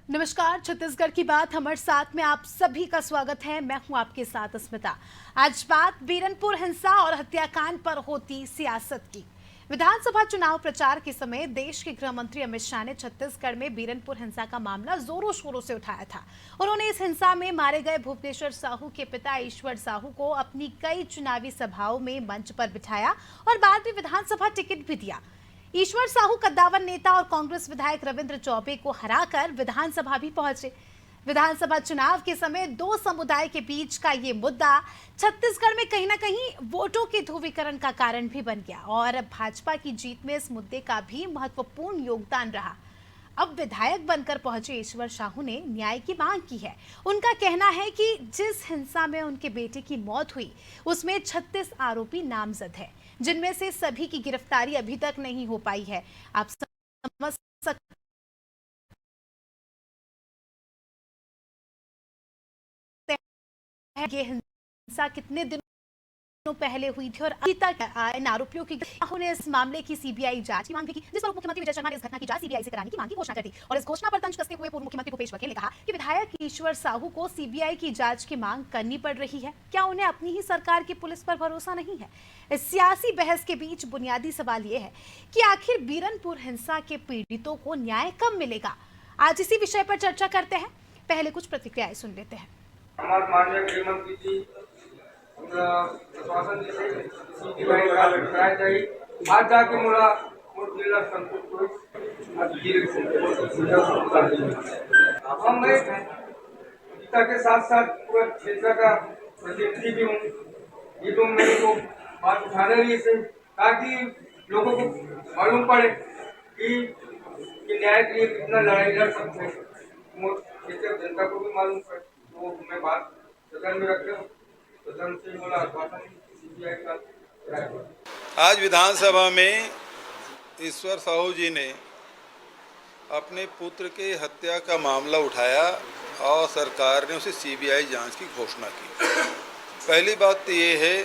नमस्कार, छत्तीसगढ़ की बात हमारे साथ में आप सभी का स्वागत है। मैं हूं आपके साथ स्मिता। आज बात बीरनपुर हिंसा और हत्याकांड पर होती सियासत की। विधानसभा चुनाव प्रचार के समय देश के गृह मंत्री अमित शाह ने छत्तीसगढ़ में बीरनपुर हिंसा का मामला जोरों शोरों से उठाया था। उन्होंने इस हिंसा में मारे गए भुवनेश्वर साहू के पिता ईश्वर साहू को अपनी कई चुनावी सभाओं में मंच पर बिठाया और बाद में विधानसभा टिकट भी दिया। ईश्वर साहू कद्दावर नेता और कांग्रेस विधायक रविंद्र चौबे को हराकर विधानसभा भी पहुंचे। विधानसभा चुनाव के समय दो समुदाय के बीच का ये मुद्दा छत्तीसगढ़ में कहीं ना कहीं वोटों के ध्रुवीकरण का कारण भी बन गया और भाजपा की जीत में इस मुद्दे का भी महत्वपूर्ण योगदान रहा। अब विधायक बनकर पहुंचे ईश्वर साहू ने न्याय की मांग की है। उनका कहना है कि जिस हिंसा में उनके बेटे की मौत हुई उसमें 36 आरोपी नामजद है, जिनमें से सभी की गिरफ्तारी अभी तक नहीं हो पाई है। आप समझ सकते हैं ये हिंसा कितने दिनों पहले हुई थी और अभी तक इन आरोपियों की ने इस मामले की सीबीआई जांच की मांग भी की, जिस पर मुख्यमंत्री विजय शर्मा ने इस घटना की जांच सीबीआई से कराने की मांग की घोषणा कर दी। और इस घोषणा पर तंज कसते हुए पूर्व मुख्यमंत्री भूपेश बघेल ने कहा कि विधायक ईश्वर साहू को सीबीआई की जांच की मांग करनी पड़ रही है। क्या उन्हें अपनी ही सरकार की पुलिस पर भरोसा नहीं है? इस सियासी बहस के बीच बुनियादी सवाल यह है कि आखिर बीरनपुर हिंसा के पीड़ितों को न्याय कब मिलेगा। आज इसी विषय पर चर्चा करते हैं। पहले कुछ प्रतिक्रियाएं सुन लेते हैं। माननीय गृह मंत्री जी प्रशासन जी से सीबीआई का कराया जाए। आज जाके मुझे जिला संतुष्ट हुई। हम मैं पिता के साथ साथ पूरा क्षेत्र का प्रतिनिधि भी हूँ। ये तो मेरे को बात उठाने रही से ताकि लोगों को मालूम पड़े कि न्याय के लिए कितना लड़ाई लड़ सकते हैं, क्षेत्र जनता को भी मालूम पड़े। तो मैं बात सदन में रख रहा हूँ। आज विधानसभा में ईश्वर साहू जी ने अपने पुत्र के हत्या का मामला उठाया और सरकार ने उसे सीबीआई जांच की घोषणा की। पहली बात तो ये है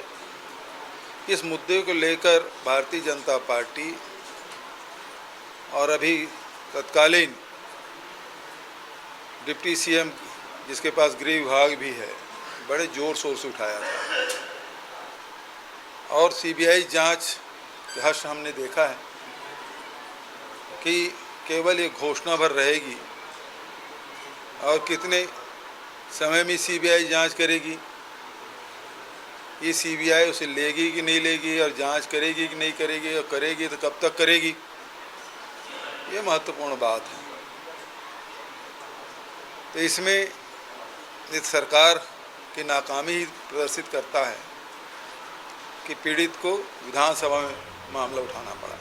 कि इस मुद्दे को लेकर भारतीय जनता पार्टी और अभी तत्कालीन डिप्टी सीएम जिसके पास गृह विभाग भी है बड़े जोर शोर से उठाया था और सीबीआई जांच के हर्ष हमने देखा है कि केवल ये घोषणा भर रहेगी और कितने समय में सीबीआई जांच करेगी, ये सीबीआई उसे लेगी कि नहीं लेगी और जांच करेगी कि नहीं करेगी और करेगी तो कब तक करेगी, ये महत्वपूर्ण बात है। तो इसमें इस सरकार की नाकामी ही प्रदर्शित करता है कि पीड़ित को विधानसभा में मामला उठाना पड़ा।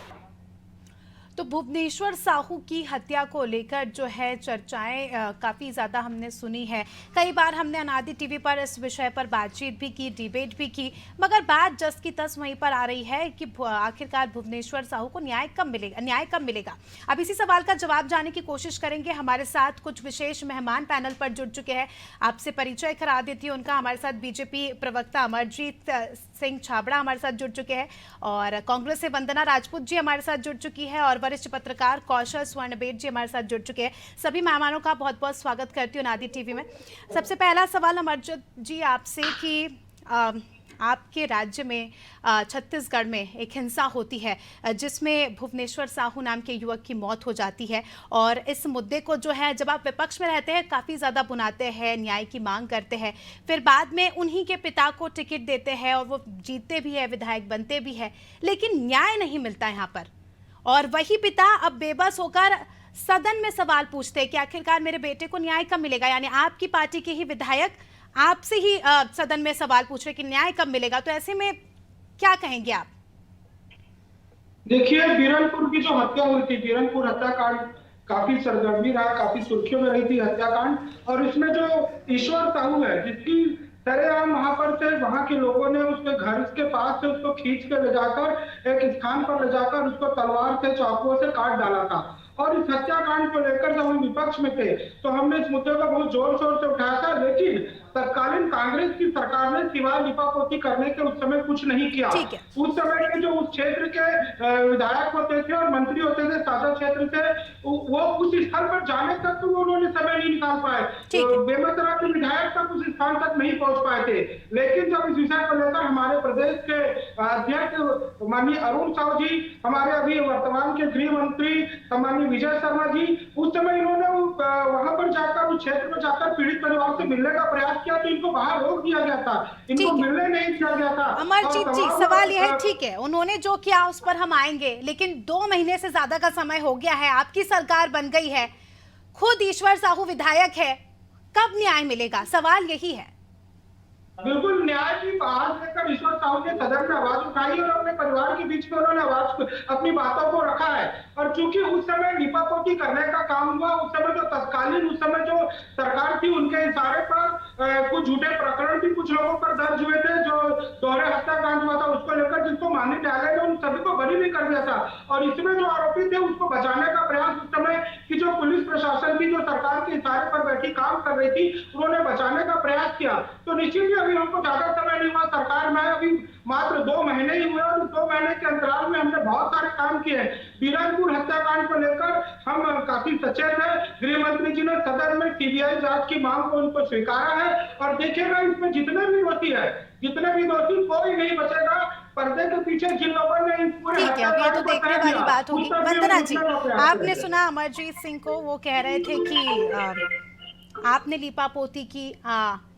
तो भुवनेश्वर साहू की हत्या को लेकर जो है चर्चाएं काफ़ी ज़्यादा हमने सुनी है। कई बार हमने अनादि टीवी पर इस विषय पर बातचीत भी की, डिबेट भी की, मगर बात जस की तस वहीं पर आ रही है कि आखिरकार भुवनेश्वर साहू को न्याय कब मिलेगा। अब इसी सवाल का जवाब जानने की कोशिश करेंगे। हमारे साथ कुछ विशेष मेहमान पैनल पर जुड़ चुके हैं। आपसे परिचय करा देती हूँ उनका। हमारे साथ बीजेपी प्रवक्ता अमरजीत सिंह छाबड़ा हमारे साथ जुड़ चुके हैं और कांग्रेस से वंदना राजपूत जी हमारे साथ जुड़ चुकी है और वरिष्ठ पत्रकार कौशल स्वर्णबेट जी हमारे साथ जुड़ चुके हैं। सभी मेहमानों का बहुत बहुत स्वागत करती हूँ नादी टीवी में। सबसे पहला सवाल अमरजीत जी आपसे कि आपके राज्य में छत्तीसगढ़ में एक हिंसा होती है जिसमें भुवनेश्वर साहू नाम के युवक की मौत हो जाती है और इस मुद्दे को जो है जब आप विपक्ष में रहते हैं काफ़ी ज़्यादा बुनाते हैं, न्याय की मांग करते हैं, फिर बाद में उन्हीं के पिता को टिकट देते हैं और वो जीतते भी है, विधायक बनते भी है, लेकिन न्याय नहीं मिलता यहाँ पर। और वही पिता अब बेबस होकर सदन में सवाल पूछते हैं कि आखिरकार मेरे बेटे को न्याय कब मिलेगा। यानी आपकी पार्टी के ही विधायक आपसे ही सदन में सवाल पूछ रहे कि न्याय कब मिलेगा। तो ऐसे में क्या कहेंगे आप? देखिए, बीरनपुर की जो हत्या हुई थी, बीरनपुर हत्याकांड काफी सरगर्मी रहा, काफी सुर्खियों में रही थी हत्याकांड। और इसमें जो ईश्वर साहू है जिसकी सरेआम वहां पर से वहां के लोगों ने उसके घर के पास से उसको खींच के ले जाकर एक स्थान पर ले जाकर उसको तलवार से चाकुओं से काट डाला था। और इस हत्याकांड को लेकर जब हम विपक्ष में थे तो हमने इस मुद्दे को बहुत जोर शोर से उठाया था, लेकिन तत्कालीन कांग्रेस की सरकार ने सिवाय लिपापोती करने के उस समय कुछ नहीं किया। उस समय के जो उस क्षेत्र के विधायक होते थे और मंत्री होते थे, साझा क्षेत्र से वो उस स्थल पर जाने तक तो उन्होंने समय नहीं निकाल पाए। ठीक है। बेमेतरा के विधायक तक उस स्थान तक नहीं पहुंच पाए थे। लेकिन जब इस विषय को लेकर हमारे प्रदेश के अध्यक्ष माननीय अरुण साहु जी, हमारे अभी वर्तमान के गृह मंत्री माननीय विजय शर्मा जी, उस समय इन्होंने वहां पर जाकर, उस क्षेत्र में जाकर पीड़ित परिवार से मिलने का प्रयास किया, तो इनको बाहर रोक दिया गया था, इनको ठीक है। मिलने नहीं दिया गया था। अमरजीत और जी, तमाम सवाल यह है, ठीक है, उन्होंने जो किया उस पर हम आएंगे, लेकिन 2 महीने से ज्यादा का समय हो गया है, आपकी सरकार बन गई है, खुद ईश्वर साहू विधायक है, कब न्याय मिलेगा? सवाल यही है। बिल्कुल न्याय की आवाज लेकर ईश्वर साहू ने सदन में आवाज उठाई और अपने परिवार के बीच में उन्होंने अपनी बातों को रखा है। और चूंकि उस समय लिपापोती करने का काम हुआ, उस समय जो तत्कालीन उस समय जो सरकार थी, उनके इशारे पर कुछ झूठे प्रकरण भी कुछ लोगों पर दर्ज हुए थे, जो दोहरे हत्याकांड हुआ था उसको लेकर, जिसको माननीय न्यायालय ने उन सभी को बरी भी कर दिया था। और इसमें जो आरोपी थे उसको बचाने का प्रयास उस समय की जो पुलिस प्रशासन की, जो सरकार के इशारे पर बैठी काम कर रही थी, उन्होंने बचाने का प्रयास किया। तो निश्चित ही अभी हमको ज्यादा समय नहीं हुआ सरकार में, अभी मात्र 2 महीने ही हुए, और 2 महीने के अंतराल में हमने बहुत सारे काम किए हैं। बीरानपुर हत्याकांड को लेकर हम काफी सचेत है। गृह मंत्री जी ने सदन में सीबीआई जांच की मांग को उनको स्वीकारा है, और देखिएगा इसमें जितने भी दोषी कोई नहीं बचेगा। पर्दे के पीछे जिन लोगों ने इस पूरे ठीक है, अब ये तो देखने वाली बात होगी। वंदना जी, आपने सुना अमरजीत सिंह को, वो कह रहे थे कि आपने लिपापोती की,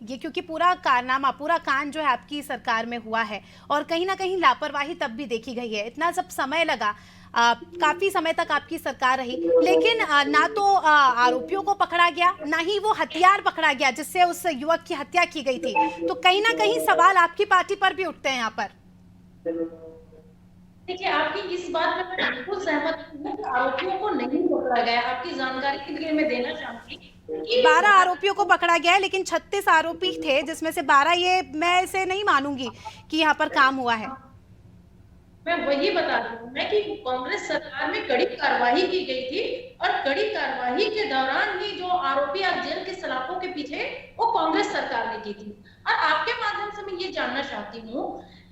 ये क्योंकि पूरा कारनामा, पूरा कांड जो है आपकी सरकार में हुआ है, और कहीं ना कहीं लापरवाही तब भी देखी गई है। इतना जब समय लगा, काफी समय तक आपकी सरकार रही, लेकिन ना तो आरोपियों को पकड़ा गया, ना ही वो हथियार पकड़ा गया जिससे उस युवक की हत्या की गई थी। तो कहीं ना कहीं सवाल आपकी पार्टी पर भी उठते हैं यहाँ पर। देखिए, आपकी इस बात में मैं बिल्कुल सहमत हूँ कि आरोपियों को नहीं पकड़ा गया। आपकी जानकारी के लिए मैं देना चाहूंगी कि 12 आरोपियों को पकड़ा गया है, लेकिन 36 आरोपी थे, जिसमें से 12, ये मैं इसे नहीं मानूंगी कि यहाँ पर काम हुआ है। मैं वही बता रही हूँ मैं कि कांग्रेस सरकार में कड़ी कार्रवाई की गई थी, और कड़ी कार्रवाई के दौरान ही जो आरोपी आज जेल के सलाखों के पीछे, वो कांग्रेस सरकार ने की थी। और आपके माध्यम से मैं ये जानना चाहती हूँ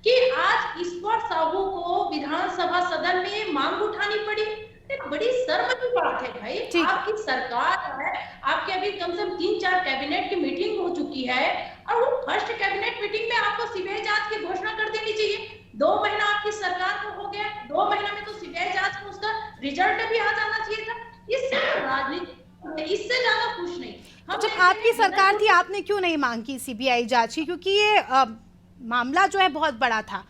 कि आज ईश्वर साहू को विधानसभा सदन में ये मांग उठानी पड़ी, एक बड़ी शर्म की बात है भाई। आपकी सरकार है, आपके अभी कम से कम 3-4 कैबिनेट की मीटिंग हो चुकी है, और वो फर्स्ट कैबिनेट मीटिंग में आपको सीबीआई जांच की घोषणा कर देनी चाहिए। 2 महीना आपकी सरकार को हो गया, 2 महीने में तो सीबीआई जांच में उसका रिजल्ट भी आ जाना चाहिए था। इससे राजनीति, इससे ज्यादा कुछ नहीं। जब आपकी सरकार थी, आपने क्यों नहीं मांग की सीबीआई जांच की? क्योंकि ये मामला जो है बहुत बड़ा था।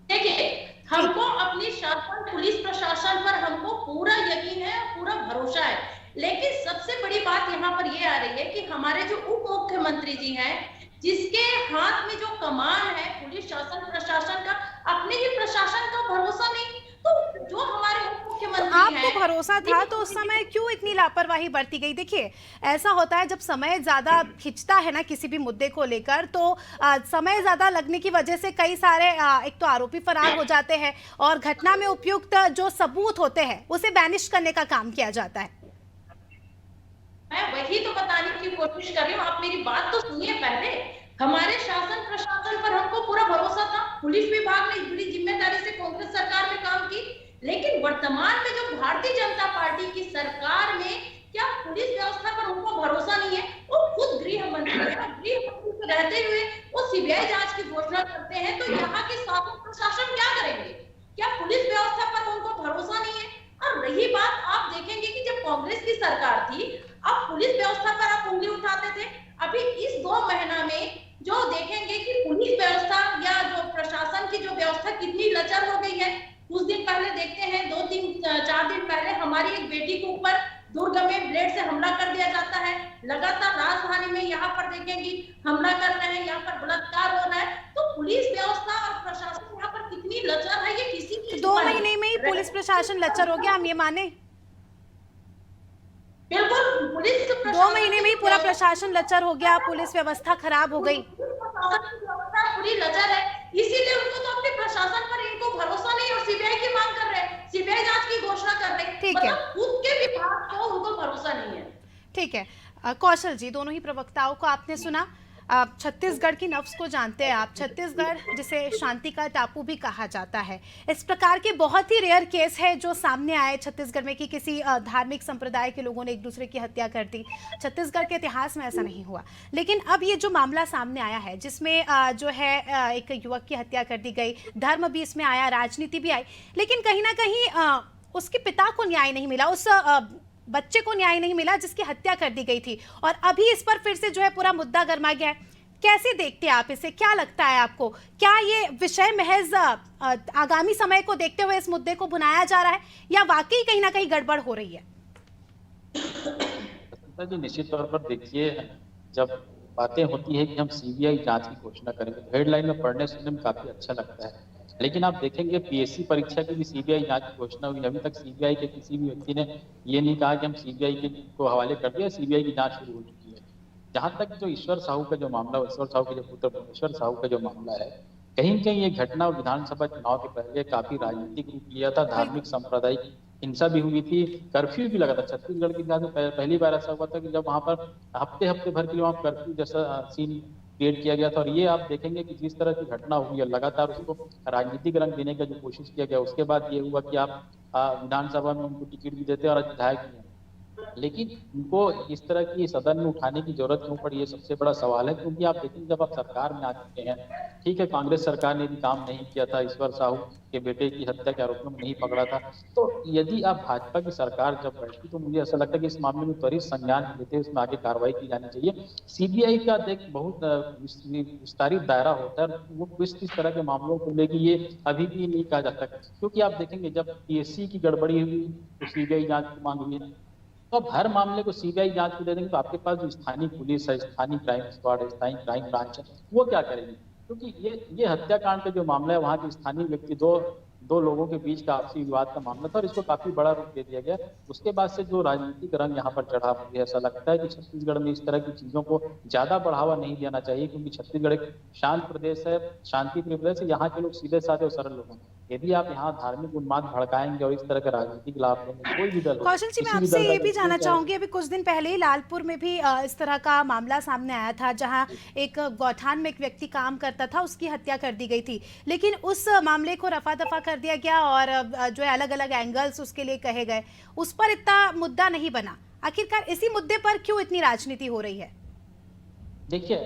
देखिए, हमको अपनी शासन, पुलिस प्रशासन पर हमको पूरा यकीन है, पूरा भरोसा है, लेकिन सबसे बड़ी बात यहाँ पर ये आ रही है कि हमारे जो उप मुख्यमंत्री जी हैं, जिसके हाथ में जो कमान है पुलिस शासन प्रशासन का, अपने ही प्रशासन का भरोसा नहीं, तो जो हमारे उप मुख्यमंत्री आपको भरोसा था तो उस समय क्यों इतनी लापरवाही बरती गई? देखिए, ऐसा होता है जब समय ज्यादा खिंचता है ना किसी भी मुद्दे को लेकर, तो समय ज्यादा लगने की वजह से कई सारे एक तो आरोपी फरार हो जाते हैं, और घटना में उपयुक्त जो सबूत होते हैं उसे बैनिश करने का काम किया जाता है। मैं वही तो बताने की कोशिश कर रही हूँ, आप मेरी बात तो सुनिए पहले। हमारे शासन प्रशासन पर हमको पूरा भरोसा था, पुलिस विभाग ने बड़ी जिम्मेदारी से कांग्रेस सरकार में काम की, लेकिन वर्तमान में जो भारतीय जनता पार्टी की सरकार में क्या पुलिस व्यवस्था पर उनको भरोसा नहीं है? वो खुद गृह मंत्री है, गृह मंत्री रहते हुए वो सीबीआई जांच की घोषणा करते हैं, तो यहाँ के शासन प्रशासन क्या करेंगे? क्या पुलिस व्यवस्था पर उनको भरोसा नहीं है? और रही बात, आप देखेंगे कि जब कांग्रेस की सरकार थी, आप पुलिस व्यवस्था पर आप उंगली उठाते थे। अभी इस 2 महीना में जो देखेंगे कि पुलिस व्यवस्था या जो प्रशासन की जो व्यवस्था कितनी लचर हो गई है। कुछ दिन पहले देखते हैं, 2-3-4 दिन पहले हमारी एक बेटी के ऊपर दुर्ग में ब्लेड से हमला कर दिया जाता है। लगातार राजधानी में यहाँ पर देखेंगी हमला कर रहे हैं, यहाँ पर बलात्कार हो रहा है। तो पुलिस व्यवस्था और प्रशासन यहाँ पर कितनी लचर है, ये किसी की 2 महीने में ही पुलिस प्रशासन लचर हो गया, हम ये माने? बिल्कुल, पुलिस 2 महीने में ही पूरा प्रशासन लचर हो गया, पुलिस व्यवस्था खराब हो गई। पूरी लचर है, इसीलिए उनको तो अपने प्रशासन पर इनको भरोसा नहीं, और सीबीआई की मांग कर रहे हैं, सीबीआई जांच की घोषणा कर रहे हैं। ठीक है, मतलब खुद के विभाग को उनको भरोसा नहीं है। ठीक है। कौशल जी, दोनों ही प्रवक्ताओं को आपने सुना। छत्तीसगढ़ की नब्ज को जानते हैं आप। छत्तीसगढ़ जिसे शांति का टापू भी कहा जाता है, इस प्रकार के बहुत ही रेयर केस है जो सामने आए छत्तीसगढ़ में कि किसी धार्मिक संप्रदाय के लोगों ने एक दूसरे की हत्या कर दी। छत्तीसगढ़ के इतिहास में ऐसा नहीं हुआ, लेकिन अब ये जो मामला सामने आया है जिसमें जो है एक युवक की हत्या कर दी गई, धर्म भी इसमें आया, राजनीति भी आई, लेकिन कहीं ना कहीं उसके पिता को न्याय नहीं मिला, उस बच्चे को न्याय नहीं मिला जिसकी हत्या कर दी गई थी। और अभी इस पर फिर से जो है पूरा मुद्दा गरमा गया है। कैसे देखते हैं आप इसे? क्या लगता है आपको? क्या ये विषय महज आगामी समय को देखते हुए इस मुद्दे को बुनाया जा रहा है या वाकई कहीं ना कहीं गड़बड़ हो रही है? जी निश्चित तौर पर देखिए, जब बातें होती है कि हम सीबीआई जांच की घोषणा करेंगे तो हेडलाइन में पढ़ने सुनने में काफी अच्छा लगता है, लेकिन आप देखेंगे पीएससी परीक्षा की भी सीबीआई जांच की घोषणा हुई। अभी तक सीबीआई के किसी भी व्यक्ति ने ये नहीं कहा कि हम सीबीआई के को हवाले कर दिया, सीबीआई की जांच शुरू हो चुकी है। जहां तक जो ईश्वर साहू का जो मामला, ईश्वर साहू के जो पुत्र भुवनेश्वर साहू का जो मामला है, कहीं कहीं ये घटना विधानसभा चुनाव के पहले काफी राजनीतिक रूप लिया था। धार्मिक सांप्रदायिक हिंसा भी हुई थी, कर्फ्यू भी लगा था। छत्तीसगढ़ की पहली बार ऐसा हुआ था कि जब वहां पर हफ्ते भर के लिए वहां कर्फ्यू जैसा सीन क्रिएट किया गया था। और ये आप देखेंगे कि जिस तरह की घटना हुई है, लगातार उसको राजनीतिक रंग देने का जो कोशिश किया गया, उसके बाद ये हुआ कि आप विधानसभा में उनको टिकट भी देते हैं और विधायक भी हैं, लेकिन उनको इस तरह की सदन में उठाने की जरूरत क्यों पड़ी, ये सबसे बड़ा सवाल है। क्योंकि आप देखेंगे जब आप सरकार में आ चुके हैं, ठीक है कांग्रेस सरकार ने भी काम नहीं किया था, ईश्वर साहू के बेटे की हत्या के आरोपियों में नहीं पकड़ा था, तो यदि आप भाजपा की सरकार जब बैठती तो मुझे ऐसा लगता है कि इस मामले में त्वरित संज्ञान लेते हुए इसमें आगे कार्रवाई की जानी चाहिए। सीबीआई का देख बहुत विस्तारित दायरा होता है, वो किस तरह के मामलों को लेकर ये अभी भी नहीं कहा जाता, क्योंकि आप देखेंगे जब पीएससी की गड़बड़ी हुई तो सीबीआई जांच की मांग हुई, तो अब हर मामले को सीबीआई जांच को दे देंगे तो आपके पास जो स्थानीय पुलिस है, स्थानीय क्राइम स्क्वाड है, स्थानीय क्राइम ब्रांच है, वो क्या करेंगे? क्योंकि ये हत्याकांड का जो मामला है, वहाँ के स्थानीय व्यक्ति दो लोगों के बीच का आपसी विवाद का मामला था और इसको काफी बड़ा रूप दे दिया गया। उसके बाद से जो राजनीतिक रंग यहाँ पर चढ़ा, मुझे ऐसा लगता है कि छत्तीसगढ़ में इस तरह की चीजों को ज्यादा बढ़ावा नहीं देना चाहिए, क्योंकि छत्तीसगढ़ एक शांत प्रदेश है, शांति प्रिय प्रदेश है। यहाँ के लोग सीधे साधे और सरल लोग हैं। यदि आप यहाँ धार्मिक उन्माद भड़काएंगे और इस तरह के राजनीतिक लाभ लेंगे, कोई भी दल हो, कौशल जी, मैं आपसे ये भी जानना चाहूंगी, अभी कुछ दिन पहले ही लालपुर में भी इस तरह का मामला सामने आया था जहां एक गौठान में एक व्यक्ति काम करता था, उसकी हत्या कर दी गई थी, लेकिन उस मामले को रफा दफा कर दिया गया और जो है अलग अलग एंगल्स उसके लिए कहे गए, उस पर इतना मुद्दा नहीं बना। आखिरकार इसी मुद्दे पर क्यों इतनी राजनीति हो रही है? देखिए,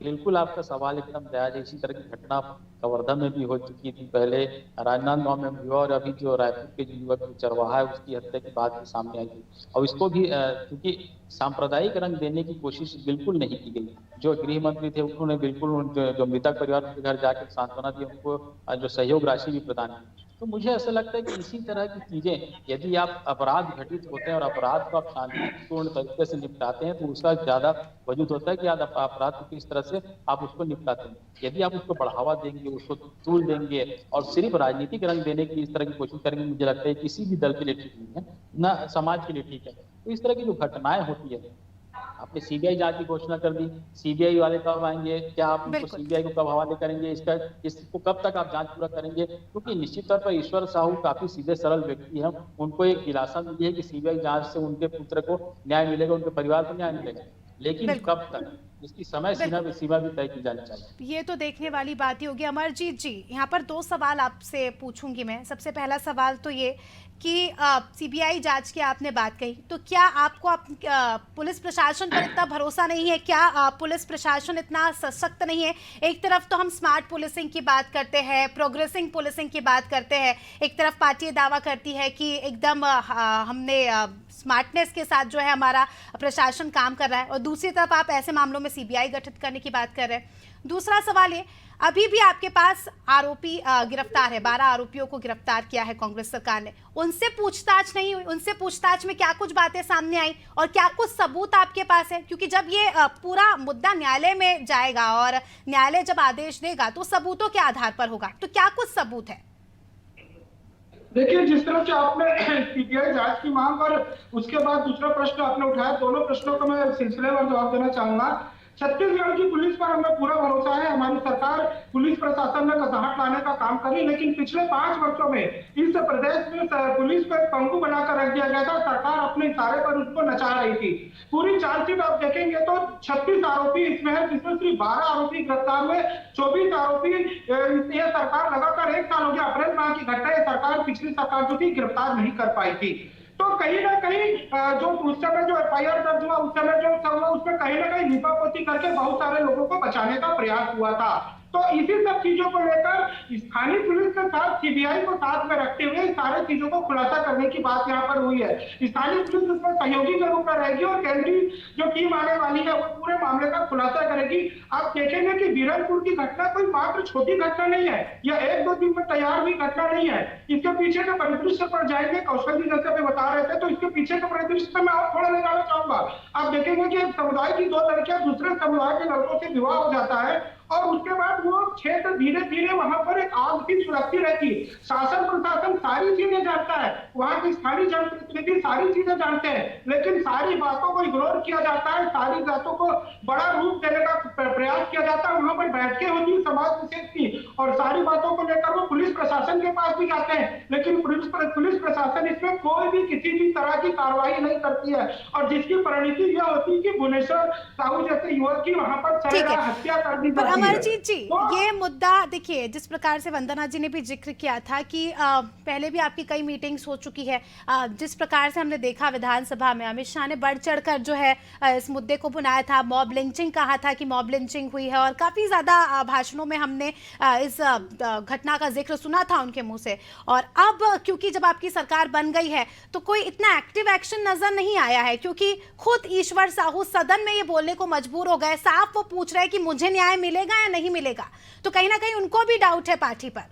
बिल्कुल आपका सवाल एकदम जायज है। इसी तरह की घटना कवर्धा में भी हो चुकी थी, पहले राजनांदगांव में भी हुआ और अभी जो रायपुर के जो युवक चरवाहा है उसकी हत्या की बात भी सामने आई थी। और इसको भी क्योंकि सांप्रदायिक रंग देने की कोशिश बिल्कुल नहीं की गई। जो गृह मंत्री थे उन्होंने बिल्कुल जो मृतक परिवार के घर जाकर सांत्वना दी, उनको जो सहयोग राशि भी प्रदान की। तो मुझे ऐसा लगता है कि इसी तरह की चीजें, यदि आप अपराध घटित होते हैं और अपराध को आप शांतिपूर्ण तरीके से निपटाते हैं तो उसका ज्यादा वजूद होता है कि आप अपराध को किस तरह से आप उसको निपटाते हैं। यदि आप उसको बढ़ावा देंगे, उसको तूल देंगे और सिर्फ राजनीतिक रंग देने की इस तरह की कोशिश करेंगे, मुझे लगता है किसी भी दल के लिए ठीक नहीं है, ना समाज के लिए ठीक है। तो इस तरह की जो घटनाएं होती है, आपने सीबीआई जांच की घोषणा कर दी, सीबीआई वाले कब आएंगे, क्या आप उनको सीबीआई को कब हवाले करेंगे, इसको कब तक आप जांच पूरा करेंगे? क्योंकि निश्चित तौर पर ईश्वर साहू काफी सीधे सरल व्यक्ति हैं, उनको एक दिलासा मिली है कि सीबीआई जांच से उनके पुत्र को न्याय मिलेगा, उनके परिवार को न्याय मिलेगा, लेकिन कब तक, इसकी समय सीमा भी तय की जानी चाहिए। ये तो देखने वाली बात ही होगी। अमरजीत जी, यहाँ पर दो सवाल आपसे पूछूंगी मैं। सबसे पहला सवाल तो ये कि सीबीआई जांच की आपने बात कही, तो क्या आपको पुलिस प्रशासन पर इतना भरोसा नहीं है? क्या पुलिस प्रशासन इतना सशक्त नहीं है? एक तरफ तो हम स्मार्ट पुलिसिंग की बात करते हैं, प्रोग्रेसिंग पुलिसिंग की बात करते हैं, एक तरफ पार्टी ये दावा करती है कि एकदम हमने स्मार्टनेस के साथ जो है हमारा प्रशासन काम कर रहा है, और दूसरी तरफ आप ऐसे मामलों में सीबीआई गठित करने की बात कर रहे हैं। दूसरा सवाल ये, अभी भी आपके पास आरोपी गिरफ्तार है, 12 आरोपियों को गिरफ्तार किया है कांग्रेस सरकार ने, उनसे पूछताछ नहीं हुई। उनसे पूछताछ में क्या कुछ बातें सामने आई और क्या कुछ सबूत आपके पास है? क्योंकि जब ये पूरा मुद्दा न्यायालय में जाएगा और न्यायालय जब आदेश देगा तो सबूतों के आधार पर होगा, तो क्या कुछ सबूत है? देखिए, जिस तरह से आपने सीबीआई जांच की मांग और उसके बाद दूसरा प्रश्न आपने उठाया, दोनों प्रश्नों का मैं सिलसिलेवार जवाब देना चाहूंगा। छत्तीसगढ़ की पुलिस पर हमें पूरा भरोसा है। हमारी सरकार पुलिस प्रशासन में कसरत लाने का काम करी, लेकिन पिछले 5 वर्षों में इस प्रदेश में पुलिस को एक पंखु बनाकर रख दिया गया था। सरकार अपने इशारे पर उसको नचा रही थी। पूरी चार्जशीट आप देखेंगे तो 36 आरोपी इसमें है, जिसमें सिर्फ 12 आरोपी गिरफ्तार हुए, 24 आरोपी ये सरकार लगातार 1 साल हो गया, अप्रैल माह की घटना है, सरकार पिछली सरकार जो थी गिरफ्तार नहीं कर पाई थी। तो कहीं ना कहीं जो उस समय जो एफआईआर दर्ज हुआ, उस समय जो सब हुआ, उसमें कहीं ना कहीं लीपापोती करके बहुत सारे लोगों को बचाने का प्रयास हुआ था। तो इसी सब चीजों को लेकर स्थानीय पुलिस के साथ सीबीआई को साथ में रखते हुए सारे चीजों को खुलासा करने की बात यहाँ पर हुई है। स्थानीय पुलिस उसमें सहयोगी के रूप में रहेगी और केंद्रीय जो टीम आने वाली है वो पूरे मामले का खुलासा करेगी। आप देखेंगे कि बीरनपुर की घटना कोई मात्र छोटी घटना नहीं है, यह 1-2 दिन में तैयार हुई घटना नहीं है। इसके पीछे के परिदृश्य पर जाएंगे, कौशल जी जैसे बता रहे थे, तो इसके पीछे के परिदृश्य में और थोड़ा ले जाना चाहूंगा। आप देखेंगे कि एक समुदाय की 2 लड़कियां दूसरे समुदाय के लड़कों से विवाह हो जाता है और उसके बाद वो क्षेत्र धीरे धीरे वहां पर एक आग की सुलगती रहती है। शासन प्रशासन सारी चीजें जानता है, वहां के स्थानीय जनप्रतिनिधि सारी चीजें जानते हैं, लेकिन सारी बातों को इग्नोर किया जाता है, सारी बातों को बड़ा रूप देने का प्रयास किया जाता है। वहां पर बैठकें होती है समाज विशेष की और सारी बातों को लेकर वो पुलिस प्रशासन के पास भी जाते हैं, लेकिन पुलिस प्रशासन इसमें कोई भी किसी भी तरह की कार्रवाई नहीं करती है और जिसकी परिणति यह होती है कि भुवनेश्वर साहू जैसे युवक की वहां पर सरेआम हत्या कर दी जाती है। अमरजीत जी, ये मुद्दा देखिए, जिस प्रकार से वंदना जी ने भी जिक्र किया था कि पहले भी आपकी कई मीटिंग्स हो चुकी है, जिस प्रकार से हमने देखा विधानसभा में अमित शाह ने बढ़ चढ़कर जो है इस मुद्दे को बुलाया था, मॉब लिंचिंग कहा था कि मॉब लिंचिंग हुई है और काफ़ी ज़्यादा भाषणों में हमने इस घटना का जिक्र सुना था उनके मुंह से। और अब क्योंकि जब आपकी सरकार बन गई है तो कोई इतना एक्टिव एक्शन नजर नहीं आया है, क्योंकि खुद ईश्वर साहू सदन में ये बोलने को मजबूर हो गए, साफ वो पूछ रहे हैं कि मुझे न्याय मिलेगा या नहीं मिलेगा। तो कहीं ना कहीं उनको भी डाउट है पार्टी पर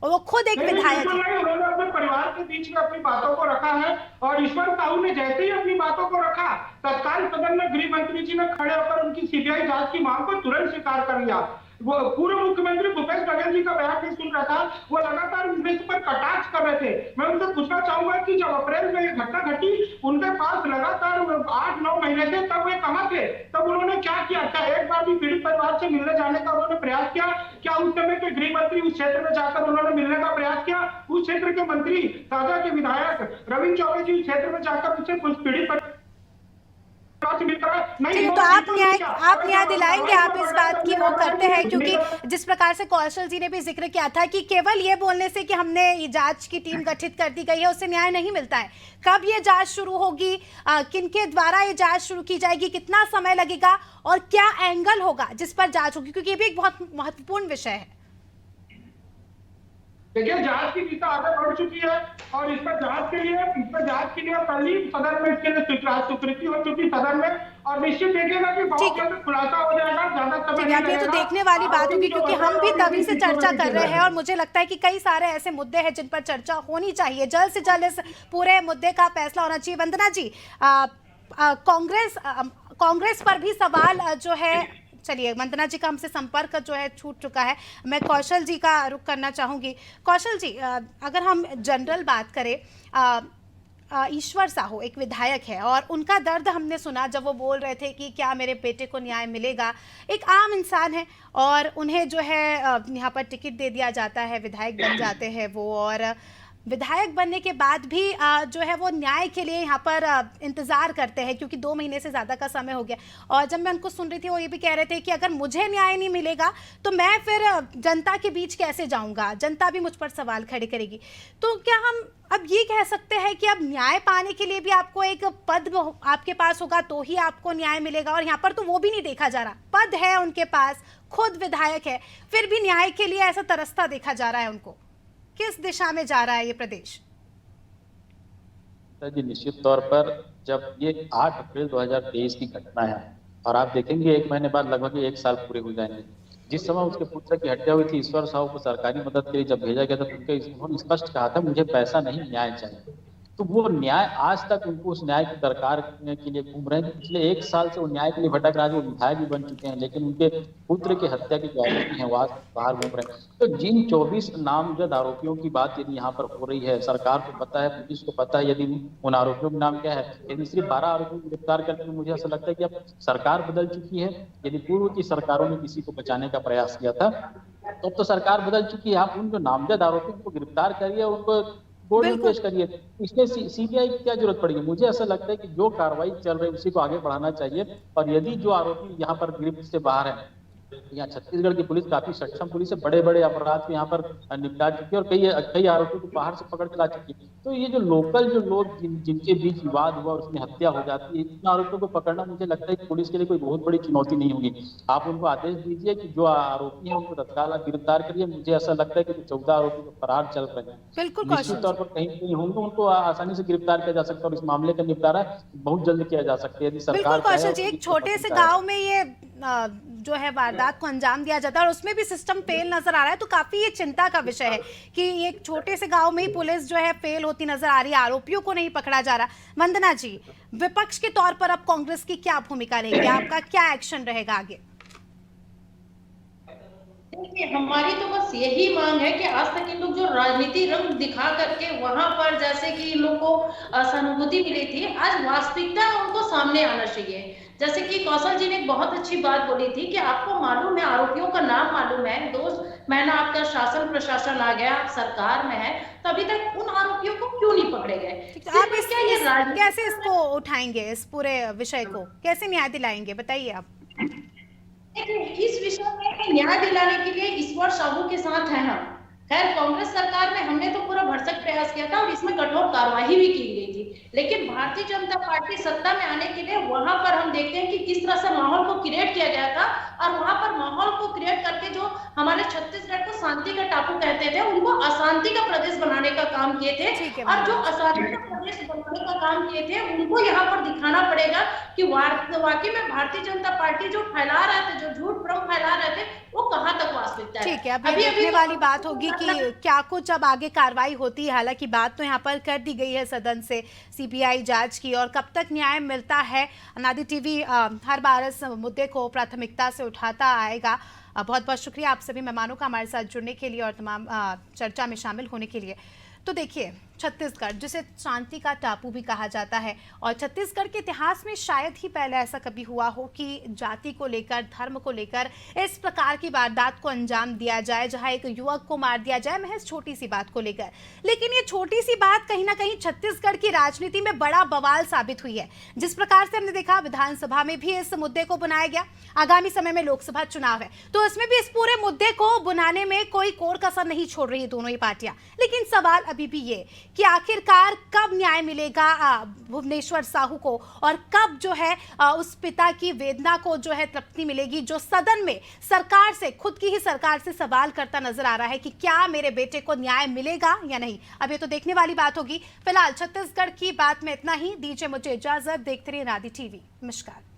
और वो खुद एक विधायक है। उन्होंने अपने परिवार के बीच में अपनी बातों को रखा है और ईश्वर साहू ने जैसे ही अपनी बातों को रखा, तत्काल सदन में गृह मंत्री जी ने खड़े होकर उनकी सीबीआई जांच की मांग को तुरंत स्वीकार कर लिया। वो पूर्व मुख्यमंत्री भूपेश बघेल जी का बयान नहीं सुन रहा था, वो लगातार इस पर कटाक्ष कर रहे थे। मैं उनसे पूछना चाहूंगा कि जब अप्रैल में ये घटना घटी, उनके पास लगातार 8-9 महीने थे, तब वे कहां थे? तब उन्होंने क्या किया? क्या एक बार भी पीड़ित परिवार से मिलने जाने का उन्होंने प्रयास किया? क्या उस समय के गृह मंत्री उस क्षेत्र में जाकर उन्होंने मिलने का प्रयास किया? उस क्षेत्र के मंत्री साजा के विधायक रविंद्र चौबे जी उस क्षेत्र में जाकर उससे पीड़ित नहीं, तो आप न्याय दिलाएंगे? आप इस बात की वो करते हैं, क्योंकि जिस प्रकार से कौशल जी ने भी जिक्र किया था कि केवल ये बोलने से कि हमने जांच की टीम गठित कर दी गई है उससे न्याय नहीं मिलता है। कब ये जांच शुरू होगी, किनके द्वारा ये जांच शुरू की जाएगी, कितना समय लगेगा और क्या एंगल होगा जिस पर जांच होगी, क्योंकि ये भी एक बहुत महत्वपूर्ण विषय है। देखिए, जांच की दिशा आगे बढ़ चुकी है और इस पर जांच के लिए कल ही सदन में इसके लिए स्वीकृति हो चुकी सदन में और निश्चित देखिएगा कि बहुत जल्द खुलासा हो जाएगा। ज्यादा समय नहीं लगेगा। तो देखने वाली बात होगी, क्योंकि हम भी तभी से चर्चा कर रहे हैं और मुझे लगता है कि कई सारे ऐसे मुद्दे हैं जिन पर चर्चा होनी चाहिए। जल्द से जल्द इस पूरे मुद्दे का फैसला होना चाहिए। वंदना जी, कांग्रेस पर भी सवाल जो है, चलिए वंदना जी का हमसे संपर्क जो है छूट चुका है, मैं कौशल जी का रुख करना चाहूँगी। कौशल जी, अगर हम जनरल बात करें, ईश्वर साहू एक विधायक है और उनका दर्द हमने सुना जब वो बोल रहे थे कि क्या मेरे बेटे को न्याय मिलेगा। एक आम इंसान है और उन्हें जो है यहाँ पर टिकट दे दिया जाता है, विधायक बन जाते हैं वो, और विधायक बनने के बाद भी जो है वो न्याय के लिए यहाँ पर इंतज़ार करते हैं, क्योंकि 2 महीने से ज़्यादा का समय हो गया। और जब मैं उनको सुन रही थी वो ये भी कह रहे थे कि अगर मुझे न्याय नहीं मिलेगा तो मैं फिर जनता के बीच कैसे जाऊँगा, जनता भी मुझ पर सवाल खड़े करेगी। तो क्या हम अब ये कह सकते हैं कि अब न्याय पाने के लिए भी आपको एक पद आपके पास होगा तो ही आपको न्याय मिलेगा, और यहाँ पर तो वो भी नहीं देखा जा रहा, पद है उनके पास, खुद विधायक है, फिर भी न्याय के लिए ऐसा तरसता देखा जा रहा है उनको। किस दिशा में जा रहा है ये प्रदेश? जी, निश्चित तौर पर जब ये 8 अप्रैल 2023 की घटना है और आप देखेंगे 1 महीने बाद लगभग 1 साल पूरे हो जाएंगे। जिस समय उसके पुत्र की हत्या हुई थी, ईश्वर साहू को सरकारी मदद के लिए जब भेजा गया था तो उन्होंने स्पष्ट कहा था मुझे पैसा नहीं न्याय चाहिए। तो वो न्याय आज तक उनको उस न्याय की दरकार के लिए घूम रहे हैं। पिछले 1 साल से वो न्याय के लिए भटक रहे हैं। वो विधायक भी बन चुके हैं, लेकिन उनके पुत्र की हत्या की गारंटी है, वो आज बाहर घूम रहे हैं। तो जिन 24 नामजद आरोपियों की बात यदि यहाँ पर हो रही है, सरकार को पता है, पुलिस को पता है यदि उन आरोपियों का नाम क्या है। यदि सिर्फ 12 आरोपियों को गिरफ्तार करके मुझे ऐसा लगता है कि अब सरकार बदल चुकी है। यदि पूर्व की सरकारों ने किसी को बचाने का प्रयास किया था, तो अब तो सरकार बदल चुकी है। आप उन जो नामजद आरोपियों को गिरफ्तार करिए, उनको कोर्ट में पेश करिए। इसमें सीबीआई की क्या जरूरत पड़ेगी? मुझे ऐसा लगता है कि जो कार्रवाई चल रही है उसी को आगे बढ़ाना चाहिए। और यदि जो आरोपी यहाँ पर गिरफ्त से बाहर है, यहाँ छत्तीसगढ़ की पुलिस काफी सक्षम पुलिस है, बड़े बड़े अपराध को यहाँ पर निपटा चुकी है और कई आरोपियों को बाहर से पकड़ के ला चुकी है। तो ये जो लोकल जो लोग जिनके बीच विवाद हुआ और उसमें हत्या हो जाती है, इन आरोपियों को पकड़ना मुझे लगता है कि पुलिस के लिए कोई बहुत बड़ी चुनौती नहीं होगी। आप उनको आदेश दीजिए कि जो आरोपी हैं उनको तत्काल गिरफ्तार करिए। मुझे ऐसा लगता है कि 14 आरोपी तो फरार चल रहे हैं, बिल्कुल निश्चित तौर पर कहीं कहीं होंगे, उनको आसानी से गिरफ्तार किया जा सकता है और इस मामले का निपटारा बहुत जल्द किया जा सकता है यदि बिल्कुल सरकार कौशल जी, एक छोटे से गांव में ये जो है वारदात को अंजाम दिया जाता है और उसमें भी सिस्टम फेल नजर आ रहा है, तो काफी ये चिंता का विषय है कि एक छोटे से गांव में ही पुलिस जो है फेल होती नजर आ रही है, आरोपियों को नहीं पकड़ा जा रहा। वंदना जी, विपक्ष के तौर पर अब कांग्रेस की क्या भूमिका रहेगी, आपका क्या एक्शन रहेगा आगे? देखिए, हमारी तो बस यही मांग है कि आज तक इन लोग जो राजनीति रंग दिखा करके वहां पर जैसे कि इन लोग को सहानुभूति मिली थी, आज वास्तविकता उनको सामने आना चाहिए। जैसे कि कौशल जी ने एक बहुत अच्छी बात बोली थी कि आपको मालूम है, आरोपियों का नाम मालूम है, 2 महीना आपका शासन प्रशासन आ गया, आप सरकार में है, तो अभी तक उन आरोपियों को क्यों नहीं पकड़े गए? आप कैसे इसको उठाएंगे, इस पूरे विषय को कैसे न्याय दिलाएंगे, बताइए आप। इस विषय में न्याय दिलाने के लिए ईश्वर साहू के साथ हैं हम। खैर, कांग्रेस सरकार में हमने तो पूरा भरसक प्रयास किया था और इसमें कठोर कार्रवाई भी की गई थी, लेकिन भारतीय जनता पार्टी सत्ता में आने के लिए वहां पर हम देखते हैं कि किस तरह से माहौल को क्रिएट किया गया था और वहां पर माहौल को क्रिएट करके जो हमारे छत्तीसगढ़ को शांति का टापू कहते थे, उनको अशांति का प्रदेश बनाने का काम किए थे। और जो अशांति का प्रदेश बनाने का काम किए थे, उनको यहाँ पर दिखाना पड़ेगा कि वाकई में भारतीय जनता पार्टी जो फैला रहे थे, जो झूठ भ्रम फैला रहे थे, वो कहाँ तक वास्तविकता है। ठीक है, अभी देखने वाली बात होगी कि क्या कुछ अब आगे कार्रवाई होती है। हालांकि बात तो यहाँ पर कर दी गई है सदन से सीबीआई जांच की, और कब तक न्याय मिलता है, अनादि टीवी हर बार इस मुद्दे को प्राथमिकता से उठाता आएगा। बहुत बहुत शुक्रिया आप सभी मेहमानों का हमारे साथ जुड़ने के लिए और तमाम चर्चा में शामिल होने के लिए। तो देखिए, छत्तीसगढ़ जिसे शांति का टापू भी कहा जाता है, और छत्तीसगढ़ के इतिहास में शायद ही पहले ऐसा कभी हुआ हो कि जाति को लेकर, धर्म को लेकर इस प्रकार की वारदात को अंजाम दिया जाए, जहां एक युवक को मार दिया जाए महज छोटी सी बात को लेकर। लेकिन ये छोटी सी बात कहीं ना कहीं छत्तीसगढ़ की राजनीति में बड़ा बवाल साबित हुई है। जिस प्रकार से हमने देखा, विधानसभा में भी इस मुद्दे को बुलाया गया, आगामी समय में लोकसभा चुनाव है, तो इसमें भी इस पूरे मुद्दे को बुलाने में कोई कोर कसर नहीं छोड़ रही दोनों ही पार्टियां। लेकिन सवाल अभी भी ये कि आखिरकार कब न्याय मिलेगा भुवनेश्वर साहू को, और कब जो है उस पिता की वेदना को जो है तृप्ति मिलेगी, जो सदन में सरकार से, खुद की ही सरकार से सवाल करता नजर आ रहा है कि क्या मेरे बेटे को न्याय मिलेगा या नहीं। अब ये तो देखने वाली बात होगी। फिलहाल छत्तीसगढ़ की बात में इतना ही। दीजिए मुझे इजाजत, देखते रहिए अनादि टीवी। नमस्कार।